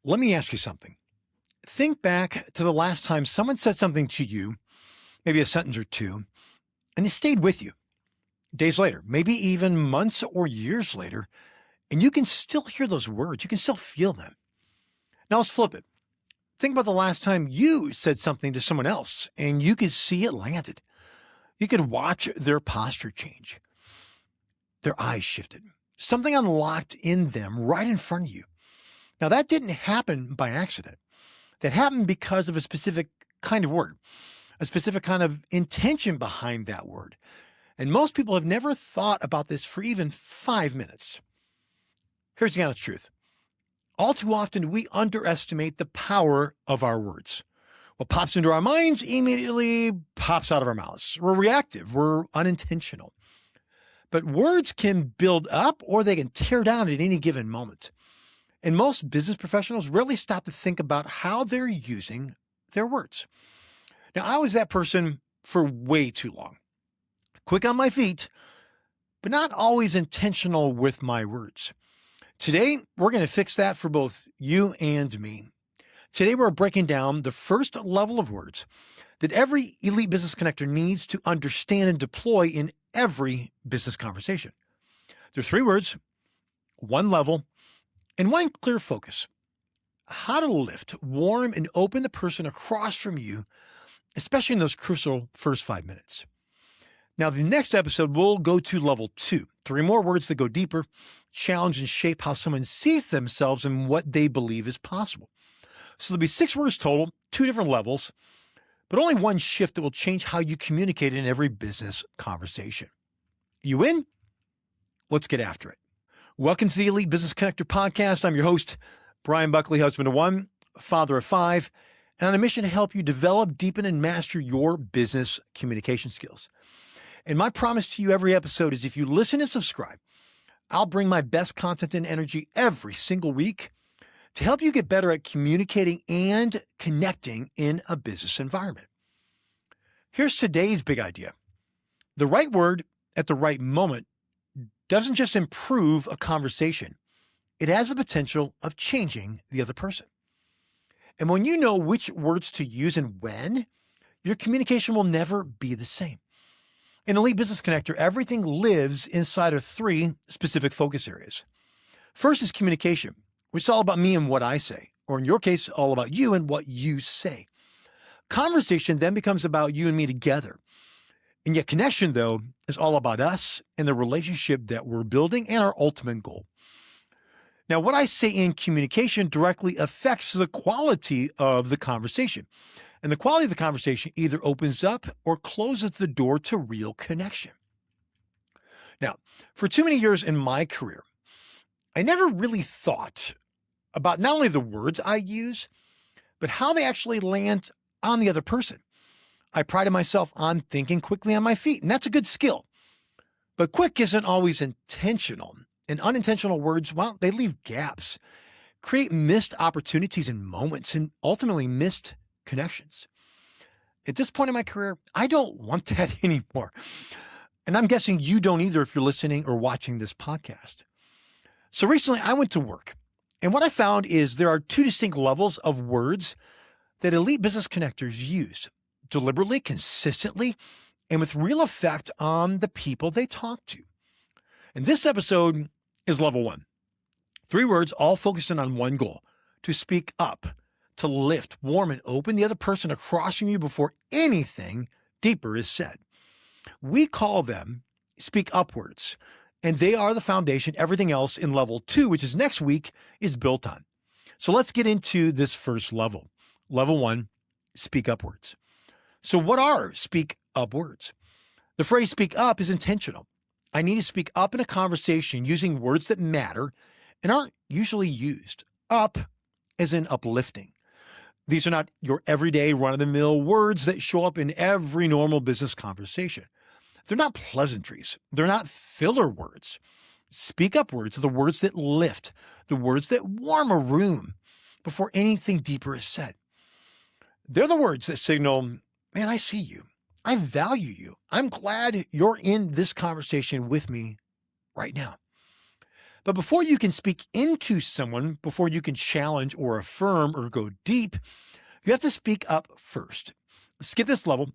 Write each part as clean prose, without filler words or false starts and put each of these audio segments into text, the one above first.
Let me ask you something. Think back to the last time someone said something to you, maybe a sentence or two, and it stayed with you days later, maybe even months or years later, and you can still hear those words. You can still feel them. Now let's flip it. Think about the last time you said something to someone else and you could see it landed. You could watch their posture change. Their eyes shifted. Something unlocked in them right in front of you. Now that didn't happen by accident. That happened because of a specific kind of word, a specific kind of intention behind that word. And most people have never thought about this for even 5 minutes. Here's the honest truth. All too often, we underestimate the power of our words. What pops into our minds immediately pops out of our mouths. We're reactive. We're unintentional. But words can build up or they can tear down at any given moment. And most business professionals rarely stop to think about how they're using their words. Now, I was that person for way too long. Quick on my feet, but not always intentional with my words. Today, we're going to fix that for both you and me. Today, we're breaking down the first level of words that every elite business connector needs to understand and deploy in every business conversation. There are 3 words, 1 level, and 1 clear focus. How to lift, warm, and open the person across from you, especially in those crucial first 5 minutes. Now, the next episode, we'll go to level 2, 3 more words that go deeper, challenge and shape how someone sees themselves and what they believe is possible. So there'll be 6 words total, 2 different levels, but only 1 shift that will change how you communicate in every business conversation. You in? Let's get after it. Welcome to the Elite Business Connector podcast. I'm your host, Bryan Buckley, husband of 1, father of 5, and on a mission to help you develop, deepen, and master your business communication skills. And my promise to you every episode is if you listen and subscribe, I'll bring my best content and energy every single week to help you get better at communicating and connecting in a business environment. Here's today's big idea. The right word at the right moment doesn't just improve a conversation. It has the potential of changing the other person. And when you know which words to use and when, your communication will never be the same. In Elite Business Connector, everything lives inside of 3 specific focus areas. First is communication, which is all about me and what I say, or in your case, all about you and what you say. Conversation then becomes about you and me together. And yet connection, though, is all about us and the relationship that we're building and our ultimate goal. Now, what I say in communication directly affects the quality of the conversation. And the quality of the conversation either opens up or closes the door to real connection. Now, for too many years in my career, I never really thought about not only the words I use, but how they actually land on the other person. I prided myself on thinking quickly on my feet, and that's a good skill. But quick isn't always intentional. And unintentional words, well, they leave gaps, create missed opportunities and moments, and ultimately missed connections. At this point in my career, I don't want that anymore. And I'm guessing you don't either if you're listening or watching this podcast. So recently I went to work, and what I found is there are 2 distinct levels of words that elite business connectors use deliberately, consistently, and with real effect on the people they talk to. And this episode is level 1. 3 words all focusing on 1 goal: to speak up, to lift, warm, and open the other person across from you before anything deeper is said. We call them speak upwards, and they are the foundation everything else in level 2, which is next week, is built on. So let's get into this first level. Level 1, speak upwards. So what are speak up words? The phrase speak up is intentional. I need to speak up in a conversation using words that matter and aren't usually used. Up as in uplifting. These are not your everyday run-of-the-mill words that show up in every normal business conversation. They're not pleasantries. They're not filler words. Speak up words are the words that lift, the words that warm a room before anything deeper is said. They're the words that signal, man, I see you. I value you. I'm glad you're in this conversation with me right now. But before you can speak into someone, before you can challenge or affirm or go deep, you have to speak up first. Skip this level,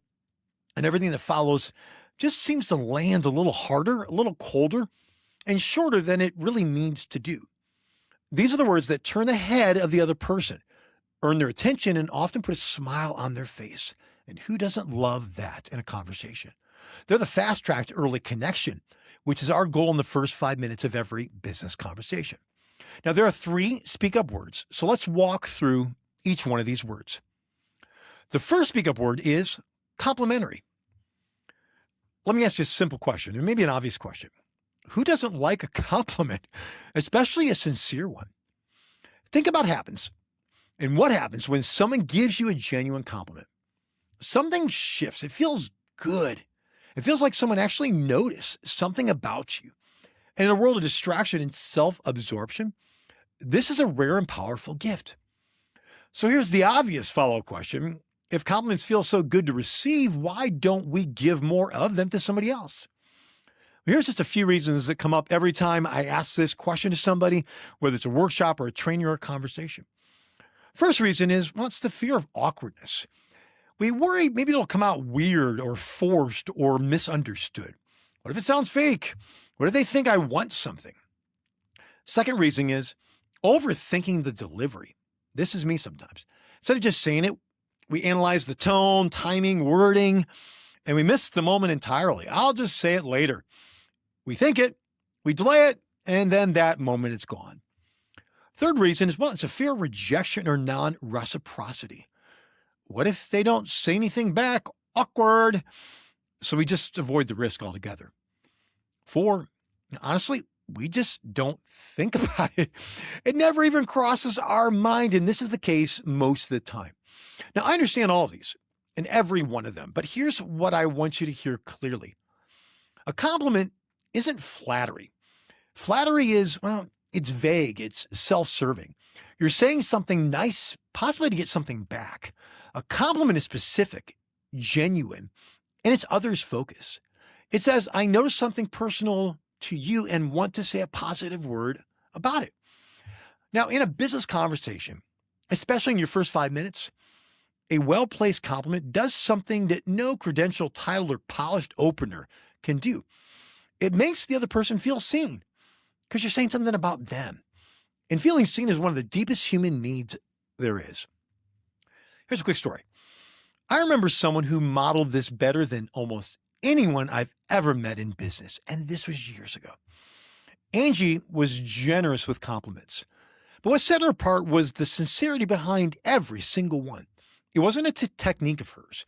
and everything that follows just seems to land a little harder, a little colder, and shorter than it really means to do. These are the words that turn the head of the other person, earn their attention, and often put a smile on their face. And who doesn't love that in a conversation? They're the fast track to early connection, which is our goal in the first 5 minutes of every business conversation. Now, there are 3 speak up words, so let's walk through each one of these words. The first speak up word is complimentary. Let me ask you a simple question, and maybe an obvious question. Who doesn't like a compliment, especially a sincere one? Think about what happens when someone gives you a genuine compliment. Something shifts. It feels good. It feels like someone actually noticed something about you. And in a world of distraction and self-absorption, this is a rare and powerful gift. So here's the obvious follow-up question. If compliments feel so good to receive, why don't we give more of them to somebody else? Here's just a few reasons that come up every time I ask this question to somebody, whether it's a workshop or a training or a conversation. First reason is, well, it's the fear of awkwardness. We worry maybe it'll come out weird or forced or misunderstood. What if it sounds fake? What if they think I want something? Second reason is overthinking the delivery. This is me sometimes. Instead of just saying it, we analyze the tone, timing, wording, and we miss the moment entirely. I'll just say it later. We think it, we delay it, and then that moment is gone. Third reason is, well, it's a fear of rejection or non-reciprocity. What if they don't say anything back? Awkward. So we just avoid the risk altogether. 4, honestly, we just don't think about it. It never even crosses our mind, and this is the case most of the time. Now, I understand all of these and every one of them, but here's what I want you to hear clearly. A compliment isn't flattery. Flattery is, well, it's vague. It's self-serving. You're saying something nice, possibly to get something back. A compliment is specific, genuine, and it's others' focus. It says, I noticed something personal to you and want to say a positive word about it. Now, in a business conversation, especially in your first 5 minutes, a well-placed compliment does something that no credential, title, or polished opener can do. It makes the other person feel seen because you're saying something about them. And feeling seen is one of the deepest human needs there is. Here's a quick story. I remember someone who modeled this better than almost anyone I've ever met in business, and this was years ago. Angie was generous with compliments, but what set her apart was the sincerity behind every single one. It wasn't a technique of hers.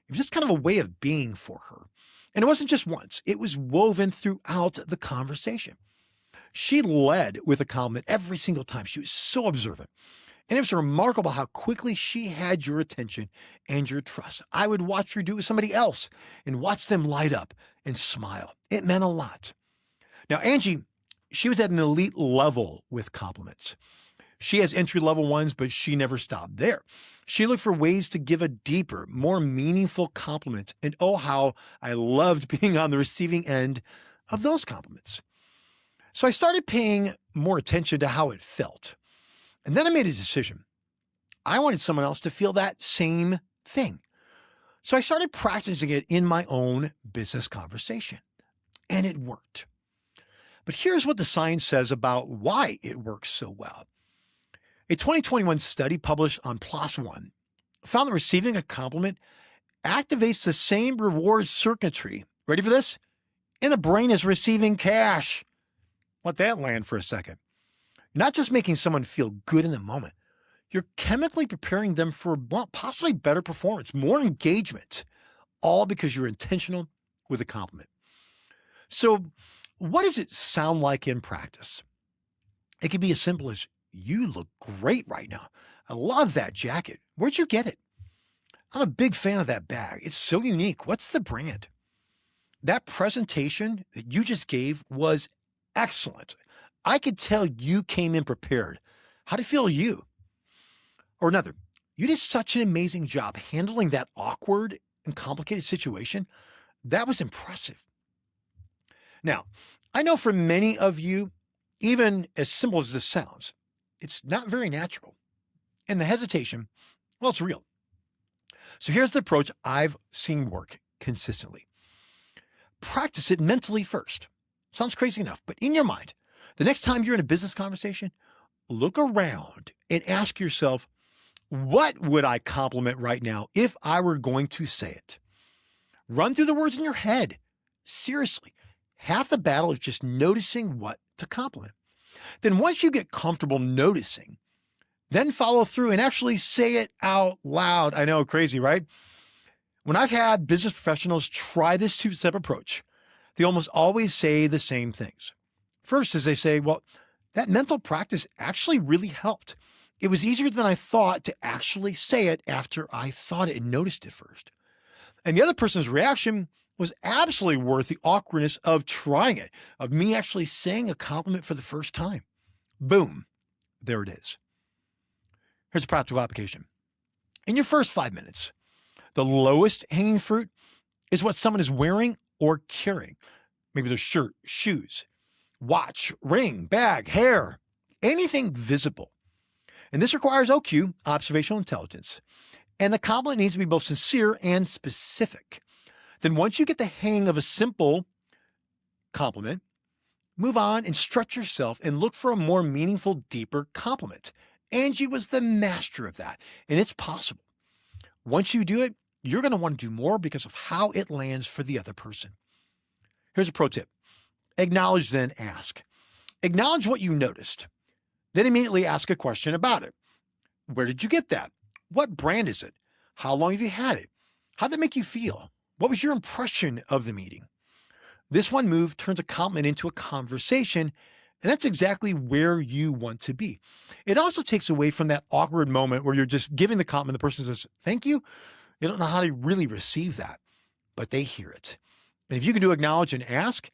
It was just kind of a way of being for her. And it wasn't just once. It was woven throughout the conversation. She led with a compliment every single time. She was so observant. And it was remarkable how quickly she had your attention and your trust. I would watch her do it with somebody else and watch them light up and smile. It meant a lot. Now, Angie, she was at an elite level with compliments. She has entry-level ones, but she never stopped there. She looked for ways to give a deeper, more meaningful compliment. And oh, how I loved being on the receiving end of those compliments. So I started paying more attention to how it felt. And then I made a decision. I wanted someone else to feel that same thing. So I started practicing it in my own business conversation. And it worked. But here's what the science says about why it works so well. A 2021 study published on PLOS ONE found that receiving a compliment activates the same reward circuitry, ready for this, in the brain as receiving cash. Let that land for a second. You're not just making someone feel good in the moment. You're chemically preparing them for, well, possibly better performance, more engagement, all because you're intentional with a compliment. So what does it sound like in practice? It could be as simple as, you look great right now. I love that jacket. Where'd you get it? I'm a big fan of that bag. It's so unique. What's the brand? That presentation that you just gave was excellent. I could tell you came in prepared. How did it feel to you? Or another, you did such an amazing job handling that awkward and complicated situation. That was impressive. Now, I know for many of you, Even as simple as this sounds, it's not very natural. And the hesitation, well, it's real. So here's the approach I've seen work consistently. Practice it mentally first. Sounds crazy enough, but in your mind, the next time you're in a business conversation, look around and ask yourself, what would I compliment right now if I were going to say it? Run through the words in your head. Seriously, half the battle is just noticing what to compliment. Then once you get comfortable noticing, then follow through and actually say it out loud. I know, crazy, right? When I've had business professionals try this two-step approach, they almost always say the same things. First is they say, well, that mental practice actually really helped. It was easier than I thought to actually say it after I thought it and noticed it first. And the other person's reaction was absolutely worth the awkwardness of trying it, of me actually saying a compliment for the first time. Boom, there it is. Here's a practical application. In your first 5 minutes, the lowest hanging fruit is what someone is wearing or carrying. Maybe their shirt, shoes, watch, ring, bag, hair, anything visible. And this requires OQ, observational intelligence. And the compliment needs to be both sincere and specific. Then once you get the hang of a simple compliment, move on and stretch yourself and look for a more meaningful, deeper compliment. Angie was the master of that, and it's possible. Once you do it, you're going to want to do more because of how it lands for the other person. Here's a pro tip. Acknowledge, then ask. Acknowledge what you noticed. Then immediately ask a question about it. Where did you get that? What brand is it? How long have you had it? How'd that make you feel? What was your impression of the meeting? This one move turns a compliment into a conversation, and that's exactly where you want to be. It also takes away from that awkward moment where you're just giving the compliment, the person says, thank you. You don't know how to really receive that, but they hear it. And if you can do acknowledge and ask,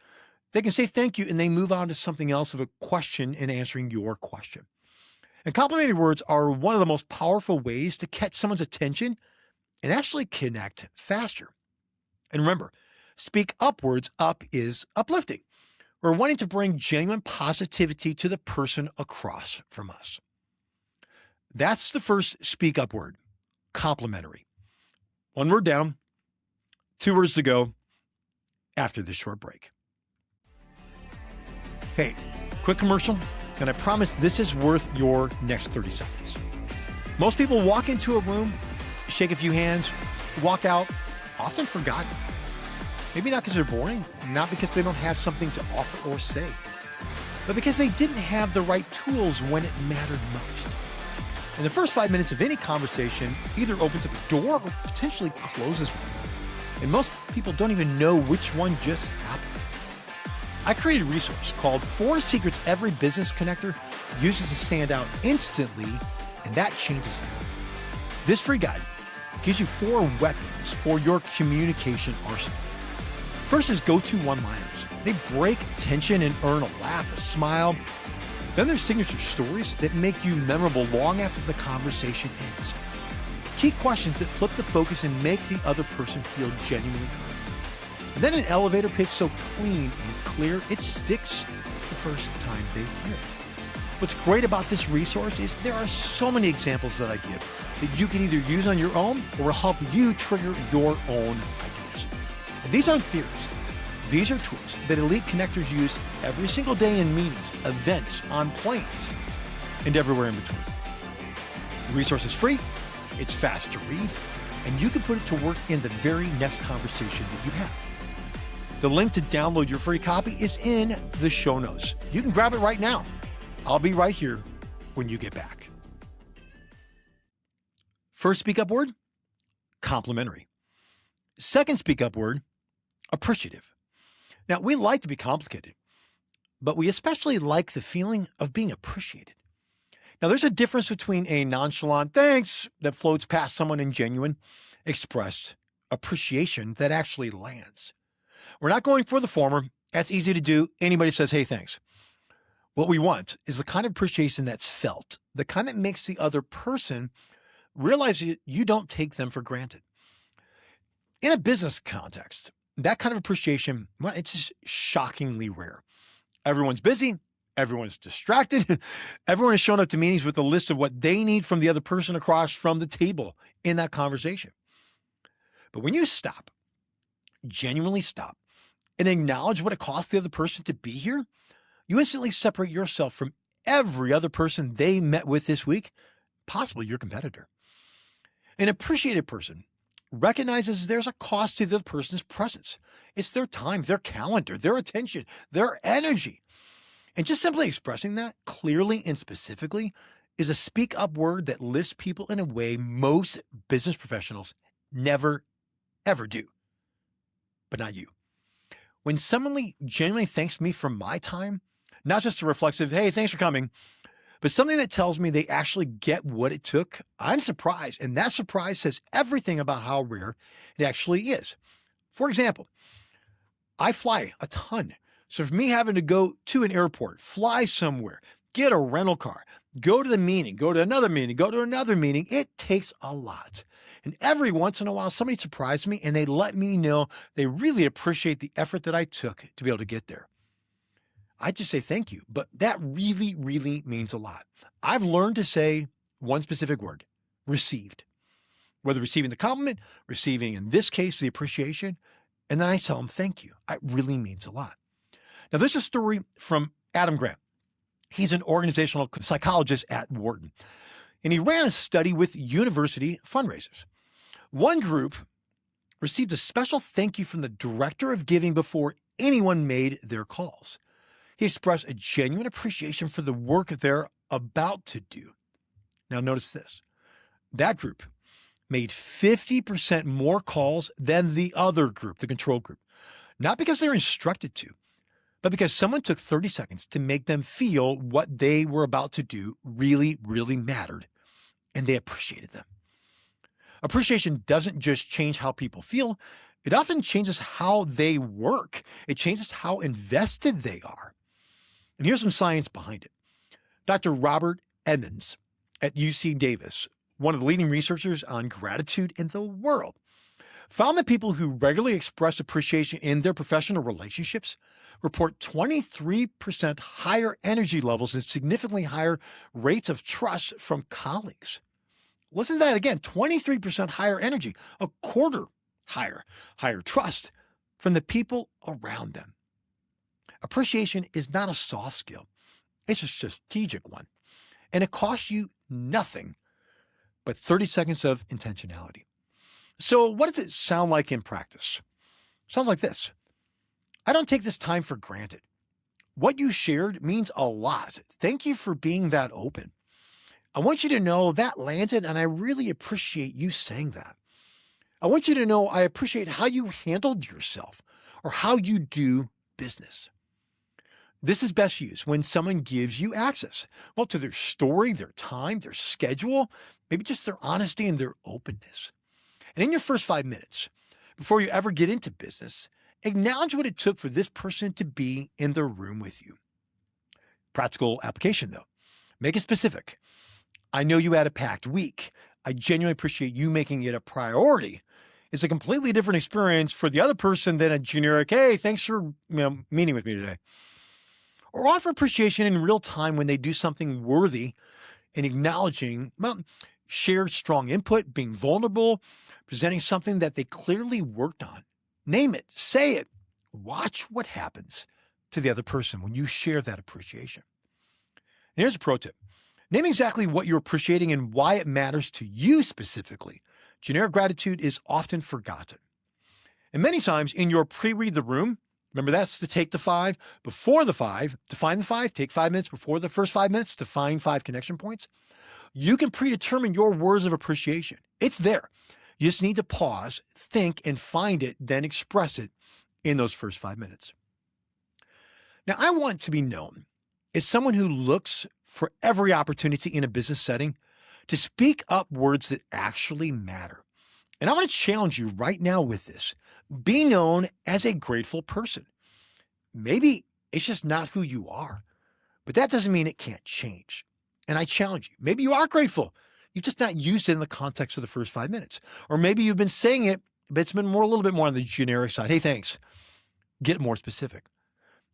they can say thank you and they move on to something else of a question and answering your question. And complimentary words are one of the most powerful ways to catch someone's attention and actually connect faster. And remember, speak upwards. Up is uplifting. We're wanting to bring genuine positivity to the person across from us. That's the first speak up word, complimentary. One word down, 2 words to go after this short break. Hey, quick commercial, and I promise this is worth your next 30 seconds. Most people walk into a room, shake a few hands, walk out, often forgotten. Maybe not because they're boring, not because they don't have something to offer or say, but because they didn't have the right tools when it mattered most. And the first 5 minutes of any conversation either opens up a door or potentially closes one. And most people don't even know which one just happened. I created a resource called 4 Secrets Every Business Connector Uses to Stand Out Instantly, and that changes that. This free guide gives you 4 weapons for your communication arsenal. First is go-to one-liners. They break tension and earn a laugh, a smile. Then there's signature stories that make you memorable long after the conversation ends. Key questions that flip the focus and make the other person feel genuinely heard. And then an elevator pitch so clean and clear, it sticks the first time they hear it. What's great about this resource is there are so many examples that I give that you can either use on your own or will help you trigger your own ideas. And these aren't theories. These are tools that elite connectors use every single day in meetings, events, on planes, and everywhere in between. The resource is free, it's fast to read, and you can put it to work in the very next conversation that you have. The link to download your free copy is in the show notes. You can grab it right now. I'll be right here when you get back. First speak up word, complimentary. Second speak up word, appreciative. Now, we like to be complicated, but we especially like the feeling of being appreciated. Now, there's a difference between a nonchalant thanks that floats past someone and genuine, expressed appreciation that actually lands. We're not going for the former. That's easy to do. Anybody says, hey, thanks. What we want is the kind of appreciation that's felt, the kind that makes the other person realize you don't take them for granted. In a business context, that kind of appreciation, well, it's just shockingly rare. Everyone's busy. Everyone's distracted. Everyone is showing up to meetings with a list of what they need from the other person across from the table in that conversation. But when you stop, genuinely stop, and acknowledge what it costs the other person to be here, you instantly separate yourself from every other person they met with this week, possibly your competitor. An appreciated person recognizes there's a cost to the other person's presence. It's their time, their calendar, their attention, their energy. And just simply expressing that clearly and specifically is a speak up word that lifts people in a way most business professionals never, ever do. But not you. When someone genuinely thanks me for my time, not just a reflexive, hey, thanks for coming, but something that tells me they actually get what it took, I'm surprised. And that surprise says everything about how rare it actually is. For example, I fly a ton. So for me having to go to an airport, fly somewhere, get a rental car, go to the meeting, go to another meeting, go to another meeting, it takes a lot. And every once in a while, somebody surprised me and they let me know they really appreciate the effort that I took to be able to get there. I just say thank you, but that really, really means a lot. I've learned to say one specific word, received. Whether receiving the compliment, receiving, in this case, the appreciation, and then I tell them thank you. It really means a lot. Now, there's a story from Adam Grant. He's an organizational psychologist at Wharton, and he ran a study with university fundraisers. One group received a special thank you from the director of giving before anyone made their calls. He expressed a genuine appreciation for the work they're about to do. Now, notice this. That group made 50% more calls than the other group, the control group. Not because they were instructed to, but because someone took 30 seconds to make them feel what they were about to do really, really mattered, and they appreciated them. Appreciation doesn't just change how people feel. It often changes how they work. It changes how invested they are. And here's some science behind it. Dr. Robert Edmonds at UC Davis, one of the leading researchers on gratitude in the world, found that people who regularly express appreciation in their professional relationships report 23% higher energy levels and significantly higher rates of trust from colleagues. Listen to that again, 23% higher energy, a quarter higher trust from the people around them. Appreciation is not a soft skill. It's a strategic one. And it costs you nothing but 30 seconds of intentionality. So what does it sound like in practice? Sounds like this. I don't take this time for granted. What you shared means a lot. Thank you for being that open. I want you to know that landed, and I really appreciate you saying that. I want you to know I appreciate how you handled yourself or how you do business. This is best used when someone gives you access, well, to their story, their time, their schedule, maybe just their honesty and their openness. And in your first 5 minutes, before you ever get into business, acknowledge what it took for this person to be in the room with you. Practical application, though. Make it specific. I know you had a packed week. I genuinely appreciate you making it a priority. It's a completely different experience for the other person than a generic, hey, thanks for meeting with me today. Or offer appreciation in real time when they do something worthy and acknowledging, shared strong input, being vulnerable, presenting something that they clearly worked on. Name it, say it. Watch what happens to the other person when you share that appreciation. And here's a pro tip. Name exactly what you're appreciating and why it matters to you specifically. Generic gratitude is often forgotten. And many times in your pre-read the room, remember that's to take the 5, before the 5, to find the 5, take 5 minutes before the first 5 minutes to find 5 connection points. You can predetermine your words of appreciation. It's there. You just need to pause, think, and find it, then express it in those first 5 minutes. Now, I want to be known as someone who looks for every opportunity in a business setting to speak up words that actually matter. And I want to challenge you right now with this. Be known as a grateful person. Maybe it's just not who you are, but that doesn't mean it can't change. And I challenge you. Maybe you are grateful. You've just not used it in the context of the first 5 minutes. Or maybe you've been saying it, but it's been a little bit more on the generic side. Hey, thanks. Get more specific.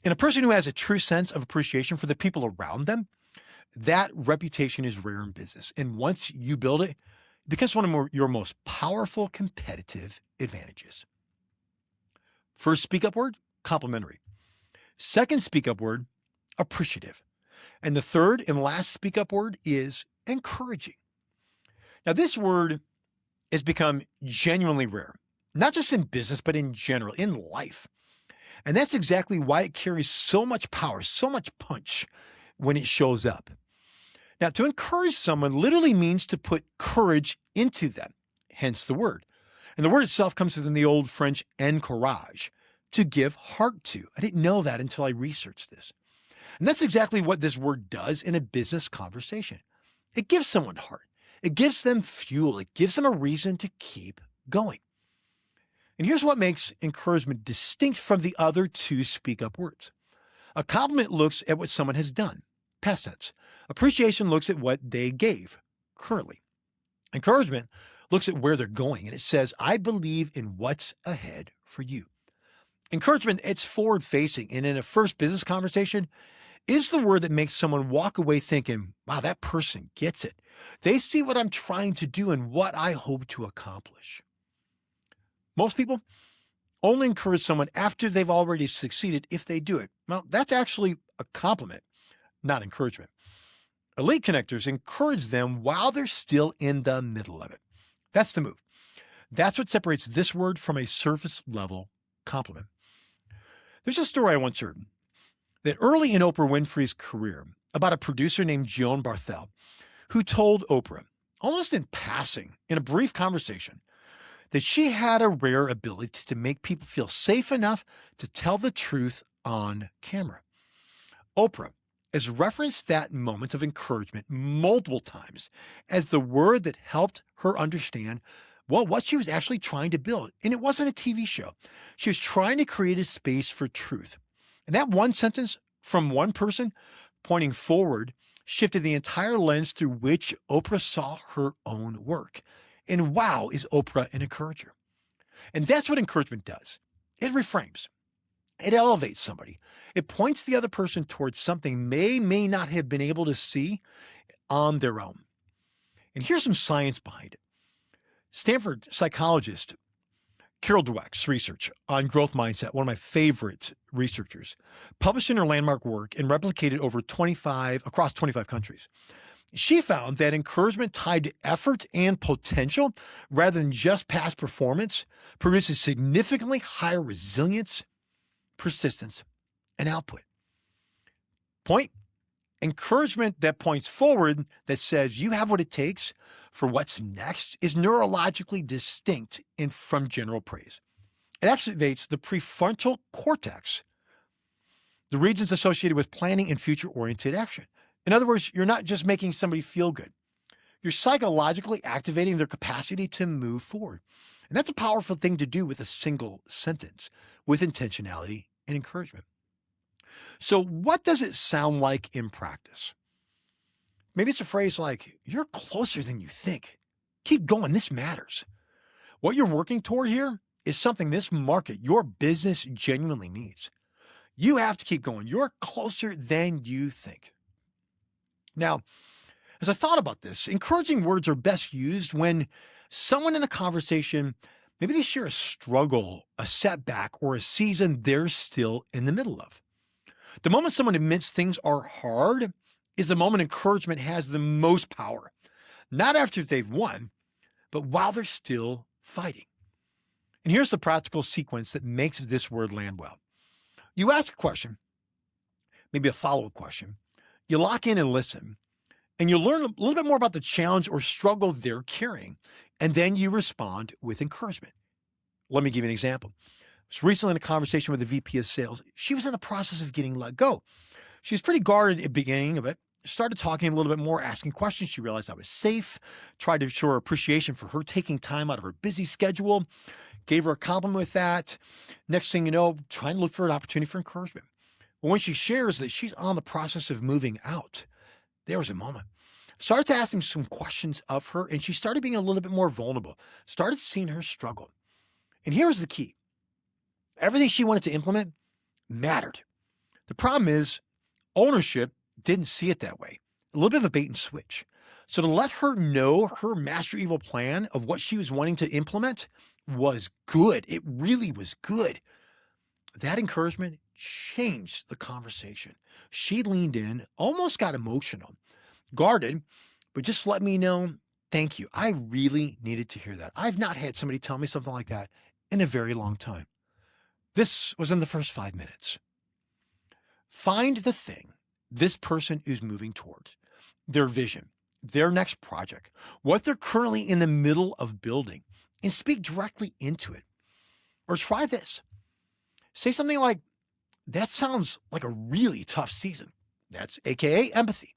And a person who has a true sense of appreciation for the people around them, that reputation is rare in business. And once you build it, it becomes one of your most powerful competitive advantages. First speak up word, complimentary. Second speak up word, appreciative. And the third and last speak up word is encouraging. Now, this word has become genuinely rare, not just in business, but in general, in life. And that's exactly why it carries so much power, so much punch when it shows up. Now, to encourage someone literally means to put courage into them, hence the word. And the word itself comes from the old French encourage, to give heart to. I didn't know that until I researched this. And that's exactly what this word does in a business conversation. It gives someone heart. It gives them fuel. It gives them a reason to keep going. And here's what makes encouragement distinct from the other two speak up words. A compliment looks at what someone has done, past tense. Appreciation looks at what they gave, currently. Encouragement looks at where they're going, and it says, I believe in what's ahead for you. Encouragement, it's forward-facing, and in a first business conversation, is the word that makes someone walk away thinking, wow, that person gets it. They see what I'm trying to do and what I hope to accomplish. Most people only encourage someone after they've already succeeded if they do it. Well, that's actually a compliment, not encouragement. Elite connectors encourage them while they're still in the middle of it. That's the move. That's what separates this word from a surface level compliment. There's a story I once heard that early in Oprah Winfrey's career about a producer named Joan Barthel, who told Oprah, almost in passing, in a brief conversation, that she had a rare ability to make people feel safe enough to tell the truth on camera. Oprah has referenced that moment of encouragement multiple times as the word that helped her understand, well, what she was actually trying to build. And it wasn't a TV show. She was trying to create a space for truth. And that one sentence from one person pointing forward shifted the entire lens through which Oprah saw her own work. And wow, is Oprah an encourager. And that's what encouragement does. It reframes. It elevates somebody. It points the other person towards something they may not have been able to see on their own. And here's some science behind it. Stanford psychologist Carol Dweck's research on growth mindset, one of my favorite researchers, published in her landmark work and replicated across 25 countries. She found that encouragement tied to effort and potential rather than just past performance produces significantly higher resilience, persistence, and output. Point, encouragement that points forward, that says you have what it takes for what's next, is neurologically distinct from general praise. It activates the prefrontal cortex, the regions associated with planning and future-oriented action. In other words, you're not just making somebody feel good. You're psychologically activating their capacity to move forward. And that's a powerful thing to do with a single sentence, with intentionality and encouragement. So what does it sound like in practice? Maybe it's a phrase like, you're closer than you think. Keep going, this matters. What you're working toward here is something this market, your business genuinely needs. You have to keep going. You're closer than you think. Now, as I thought about this, encouraging words are best used when someone in a conversation, maybe they share a struggle, a setback, or a season they're still in the middle of. The moment someone admits things are hard is the moment encouragement has the most power. Not after they've won, but while they're still fighting. And here's the practical sequence that makes this word land well. You ask a question, maybe a follow-up question. You lock in and listen, and you learn a little bit more about the challenge or struggle they're carrying, and then you respond with encouragement. Let me give you an example. I was recently in a conversation with the VP of sales. She was in the process of getting let go. She was pretty guarded at the beginning of it, started talking a little bit more, asking questions. She realized I was safe, tried to show her appreciation for her taking time out of her busy schedule, gave her a compliment with that. Next thing you know, trying to look for an opportunity for encouragement. But when she shares that she's on the process of moving out, there was a moment. Started to ask him some questions of her, and she started being a little bit more vulnerable, started seeing her struggle. And here was the key. Everything she wanted to implement mattered. The problem is ownership didn't see it that way. A little bit of a bait and switch. So to let her know her master evil plan of what she was wanting to implement was good. It really was good. That encouragement changed the conversation. She leaned in, almost got emotional, guarded, but just let me know, thank you. I really needed to hear that. I've not had somebody tell me something like that in a very long time. This was in the first 5 minutes. Find the thing this person is moving towards, their vision, their next project, what they're currently in the middle of building, and speak directly into it. Or try this. Say something like, that sounds like a really tough season. That's AKA empathy.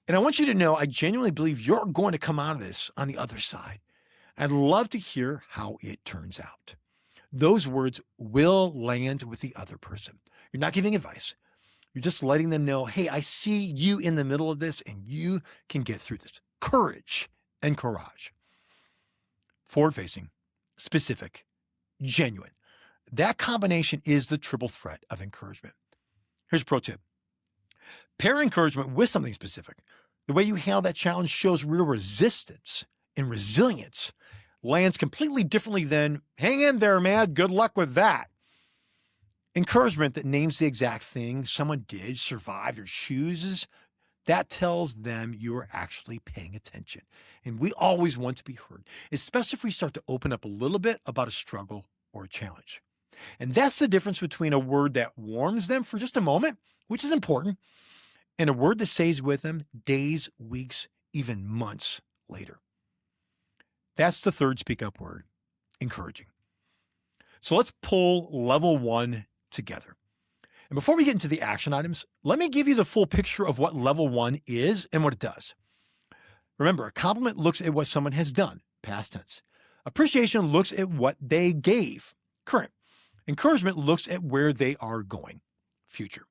And I want you to know, I genuinely believe you're going to come out of this on the other side. I'd love to hear how it turns out. Those words will land with the other person. You're not giving advice. You're just letting them know, hey, I see you in the middle of this and you can get through this. Courage and courage. Forward-facing, specific, genuine. That combination is the triple threat of encouragement. Here's a pro tip. Pair encouragement with something specific. The way you handle that challenge shows real resistance and resilience. Lands completely differently than, hang in there, man, good luck with that. Encouragement that names the exact thing someone did, survived, or chooses, that tells them you are actually paying attention. And we always want to be heard, especially if we start to open up a little bit about a struggle or a challenge. And that's the difference between a word that warms them for just a moment, which is important, and a word that stays with them days, weeks, even months later. That's the third speak up word, encouraging. So let's pull level 1 together. And before we get into the action items, let me give you the full picture of what level 1 is and what it does. Remember, a compliment looks at what someone has done, past tense. Appreciation looks at what they gave, current. Encouragement looks at where they are going, future.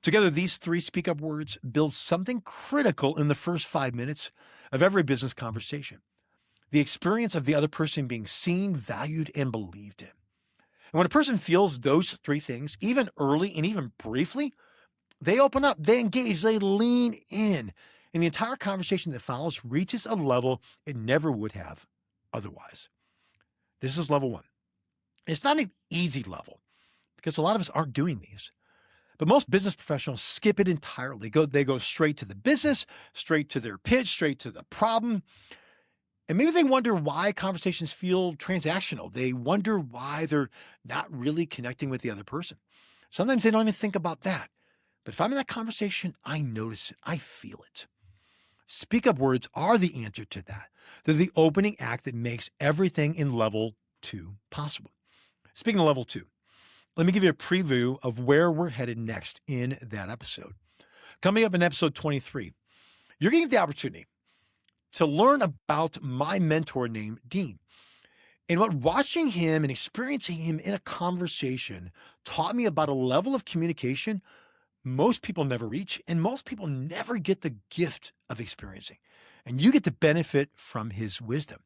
Together, these 3 speak up words build something critical in the first 5 minutes of every business conversation. The experience of the other person being seen, valued, and believed in. And when a person feels those 3 things, even early and even briefly, they open up, they engage, they lean in, and the entire conversation that follows reaches a level it never would have otherwise. This is level 1. It's not an easy level because a lot of us aren't doing these. But most business professionals skip it entirely. They go straight to the business, straight to their pitch, straight to the problem. And maybe they wonder why conversations feel transactional. They wonder why they're not really connecting with the other person. Sometimes they don't even think about that. But if I'm in that conversation, I notice it. I feel it. Speak up words are the answer to that. They're the opening act that makes everything in level 2 possible. Speaking of level 2, let me give you a preview of where we're headed next in that episode. Coming up in episode 23, you're going to get the opportunity to learn about my mentor named Dean and what watching him and experiencing him in a conversation taught me about a level of communication most people never reach and most people never get the gift of experiencing. And you get to benefit from his wisdom.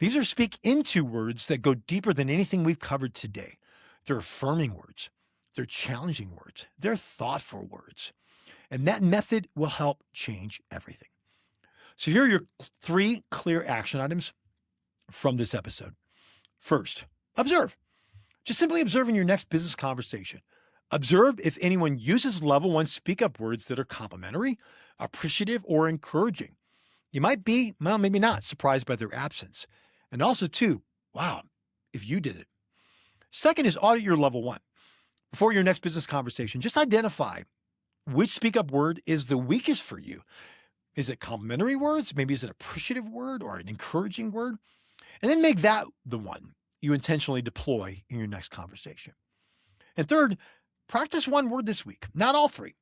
These are speak into words that go deeper than anything we've covered today. They're affirming words. They're challenging words. They're thoughtful words. And that method will help change everything. So here are your 3 clear action items from this episode. First, observe. Just simply observe in your next business conversation. Observe if anyone uses level 1 speak up words that are complimentary, appreciative, or encouraging. You might be, well, maybe not, surprised by their absence. And also, too, wow, if you did it. Second is audit your level 1. Before your next business conversation, just identify which speak up word is the weakest for you. Is it complimentary words? Maybe is it an appreciative word or an encouraging word? And then make that the one you intentionally deploy in your next conversation. And third, practice 1 word this week, not all 3.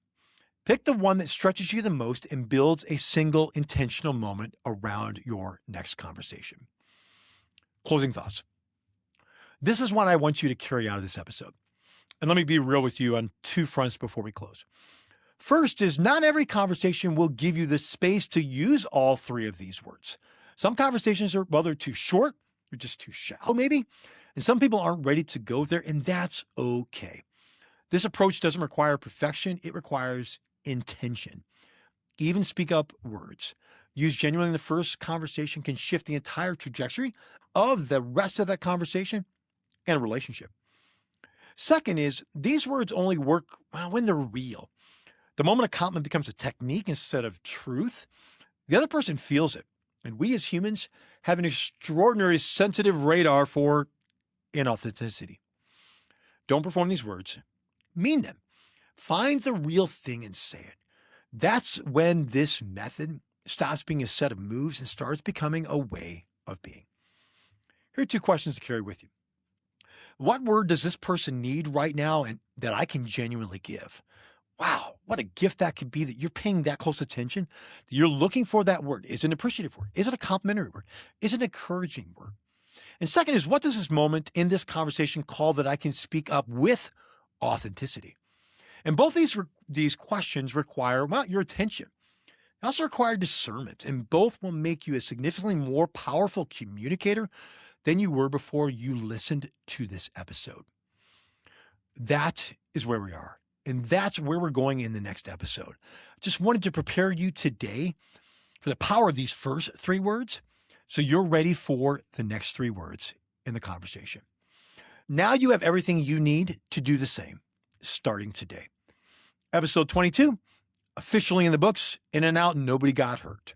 Pick the one that stretches you the most and builds a single intentional moment around your next conversation. Closing thoughts. This is what I want you to carry out of this episode. And let me be real with you on 2 fronts before we close. First is not every conversation will give you the space to use all 3 of these words. Some conversations are, well, they're too short, they're just too shallow maybe, and some people aren't ready to go there, and that's okay. This approach doesn't require perfection. It requires intention. Even speak up words used genuinely in the first conversation can shift the entire trajectory of the rest of that conversation and a relationship. Second is these words only work when they're real. The moment a compliment becomes a technique instead of truth, the other person feels it. And we as humans have an extraordinary sensitive radar for inauthenticity. Don't perform these words. Mean them. Find the real thing and say it. That's when this method stops being a set of moves and starts becoming a way of being. Here are 2 questions to carry with you. What word does this person need right now and that I can genuinely give? Wow, what a gift that could be that you're paying that close attention, that you're looking for that word. Is it an appreciative word? Is it a complimentary word? Is it an encouraging word? And second is, what does this moment in this conversation call that I can speak up with authenticity? And both these questions require, your attention. They also require discernment, and both will make you a significantly more powerful communicator than you were before you listened to this episode. That is where we are. And that's where we're going in the next episode. I just wanted to prepare you today for the power of these first 3 words so you're ready for the next 3 words in the conversation. Now you have everything you need to do the same, starting today. Episode 22, officially in the books, in and out, nobody got hurt.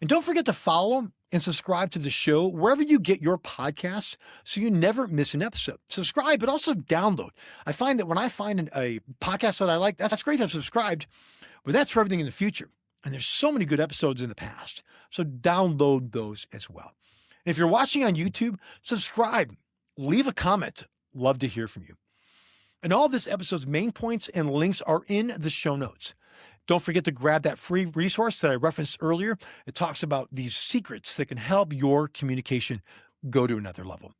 And don't forget to follow and subscribe to the show wherever you get your podcasts so you never miss an episode. Subscribe, but also download. I find that when I find a podcast that I like, that's great that I've subscribed, but that's for everything in the future. And there's so many good episodes in the past. So download those as well. And if you're watching on YouTube, subscribe, leave a comment. Love to hear from you. And all this episode's main points and links are in the show notes. Don't forget to grab that free resource that I referenced earlier. It talks about these secrets that can help your communication go to another level.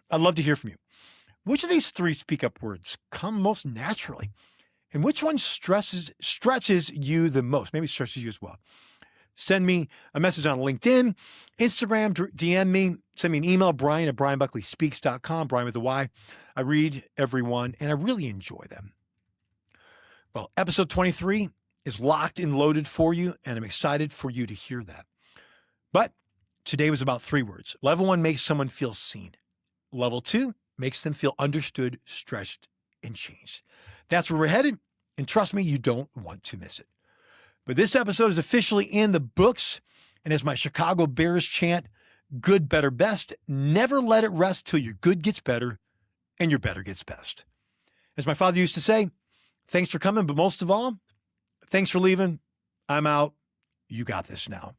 I'd love to hear from you. Which of these 3 speak up words come most naturally? And which one stretches you the most? Maybe stretches you as well. Send me a message on LinkedIn, Instagram, DM me, send me an email, Bryan@BryanBuckleySpeaks.com, Bryan with a Y. I read every one and I really enjoy them. Well, episode 23 is locked and loaded for you, and I'm excited for you to hear that. But today was about 3 words. Level 1 makes someone feel seen. Level 2 makes them feel understood, stretched, and changed. That's where we're headed, and trust me, you don't want to miss it. But this episode is officially in the books, and as my Chicago Bears chant, good, better, best, never let it rest till your good gets better and your better gets best. As my father used to say, thanks for coming, but most of all, thanks for leaving. I'm out. You got this now.